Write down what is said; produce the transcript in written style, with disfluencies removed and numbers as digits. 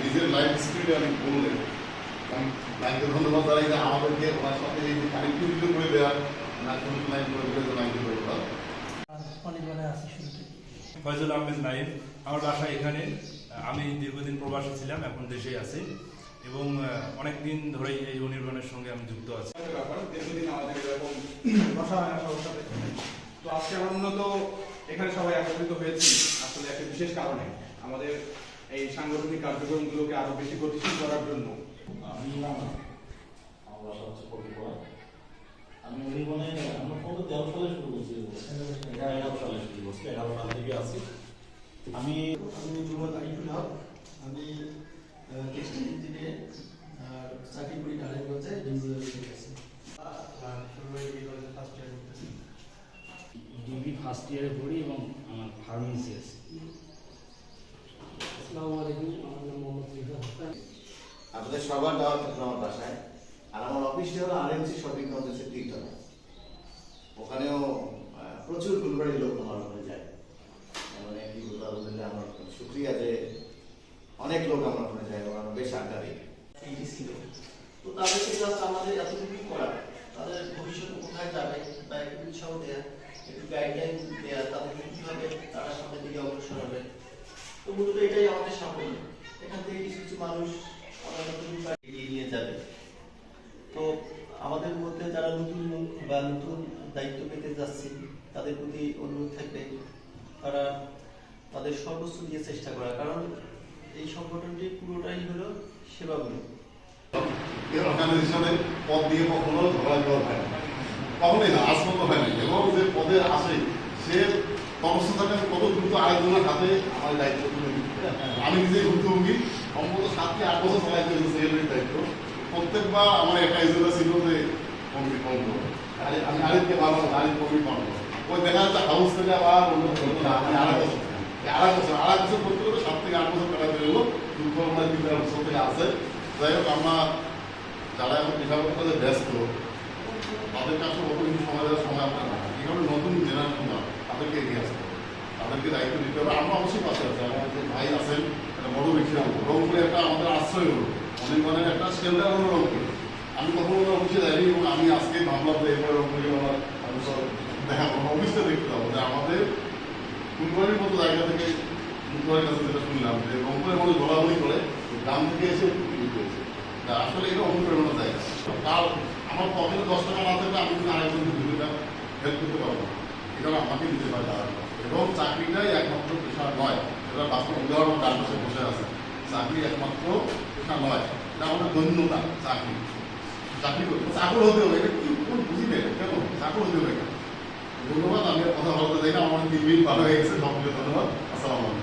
নিজের লাইফ স্কিলটা আমি বললেন লাইনকে ধন্যবাদ জানাই যে আমাদেরকে ওনার সাথে এই কানেক্টিভিটি করে দেওয়ার লাইন করে দিলে লাইনকে ধন্যবাদ। ফয়জুল আহমেদ নাইম, আমার বাসা এখানে। আমি দীর্ঘদিন প্রবাসী ছিলাম, এখন দেশেই আছি এবং অনেক দিন ধরেই এই অনির্বাণের সঙ্গে আমি যুক্ত আছি। দীর্ঘদিন আমাদের এরকম বসা হয় না সবার সাথে। তো আজকে আমরা মূলত এখানে সবাই একত্রিত হয়েছি আসলে একটা বিশেষ কারণে, আমাদের এই সাংগঠনিক কার্যক্রমগুলোকে আরো বেশি গতিশীল করার জন্য। আমি অনির্বাণে আমরা 13 সালে শুরু করছি, 11 সালে শুরু করছি, 11 সাল থেকে আছি। আমি মোহাম্মদ আরিফুল হক, আমি টেক্সটাইল ইঞ্জিনিয়ার চাকরি করি নারায়ণগঞ্জে ডিগ্রি ফার্স্ট ইয়ারে পড়ি এবং আমার ফার্মেসি আছে। আসসালামু আলাইকুম, আমার নাম মোহাম্মদ রিফাত হাসান। আপনাদের সবার দাওয়াত থাকলো আমার বাসায়। আর আমার অফিসটি হলো আরএমসি শপিং কমপ্লেক্সের ঠিকতলায়। ওখানেও প্রচুর ফুলবাড়ির লোক আমার ওখানে যায়। মানে কি বলবো, আলহামদুলিল্লাহ আমার শুক্রিয়া যে অনেক লোক আমার ওখানে যায় এবং আমরা বেশ আড্ডা দিই। ছিল তো তাদেরকে জাস্ট আমাদের এতটুকুই করা, তাদের ভবিষ্যতে কোথায় যাবে বা একটু উৎসাহ দেওয়া, একটু গাইডলাইন দেওয়া, তাদেরকে কিভাবে তারা সামনের দিকে অগ্রসর হবে। তো মূলত এটাই আমাদের সাফল্য। এখান থেকে কিছু কিছু মানুষ এগিয়ে নিয়ে যাবে। তো আমাদের মধ্যে যারা নতুন বা নতুন দায়িত্ব পেতে যাচ্ছে তাদের প্রতি অনুরোধ থাকবে তারা তাদের সর্বোচ্চ দিয়ে চেষ্টা করা, কারণ এই সংগঠনটি পুরোটাই হলো সেবামূলক। এর অর্গানাইজেশনের পদ দিয়ে কখনো ঝগড়া করা হয় না, কখনোই না, আজ পর্যন্ত হয় না। এবং যে পদে আসে সে কর্মসংস্থানে কত দ্রুত আরেকজনের হাতে আমার দায়িত্ব তুলে দিই। আমি নিজেই ভুক্তভোগী, অন্তত 7 থেকে 8 বছর চালাইতে সেক্রেটারির দায়িত্ব। প্রত্যেকবার আমার একটা ইজেন্ডা ছিল যে কমিটি ফর্ম করবো, আমি আরেককে বারবার আরেক কমিটি ফর্ম করবো। ওই দেখা যাচ্ছে হাউস থেকে আবার অন্য আমি আড়াই বছর করতে করতে 7 থেকে 8 বছর কাটাতে গেলো। দুর্ঘটনায় 3-4 বছর থেকে আছে। যাই হোক, আমরা যারা এখন পেশাগত কাজে ব্যস্ত তাদের কাছে কত কিছু সময় দেওয়ার সময় আপনার না। এইভাবে নতুন জেনারেশন তাদেরকে এগিয়ে আসতে হবে, তাদেরকে দায়িত্ব দিতে হবে। আমরা অবশ্যই পাশে আছি। আমার যে ভাই আছেন, একটা বড় ব্যক্তি রংপুরে একটা আমাদের আশ্রয় হলো, অনেক একটা শেল্টার হলো রংপুরে। আমি কখনো অফিসে যাইনি এবং আমি আজকে ভাবলাম যে এরপরে রংপুরে আমার দেখা অফিসটা দেখতে যাবো যে আমাদের ফুলবাড়ির মতো জায়গা থেকে ফুলবাড়ির কাছে যেটা শুনলাম যে রংপুরের মধ্যে ঘোরাঘুরি করে গ্রাম থেকে এসে করেছে। আসলে এটা অনুপ্রেরণা জায়গা। কাল আমার পকেটে 10 টাকা না থাকলে আমি কিন্তু আরেকজনকে 2 টাকা হেল্প করতে পারবো না। এটা আমাকে দিতে পারে দাঁড়ানো। এবং চাকরিটাই একমাত্র পেশা নয়, এটা বাস্তব উদাহরণ ডান পাশে বসে আছে। চাকরি একমাত্র পেশা নয়, এটা আমাদের ধন্যতা। চাকরি করতে চাকর হতে হবে, এটা কি কোন বুঝি নেই কেন চাকর হতে হবে কেন। ধন্যবাদ। আমি কথা বলতে চাই না, আমার 3 মিনিট ভালো হয়ে গেছে। সকলকে ধন্যবাদ। আসসালামু আলাইকুম।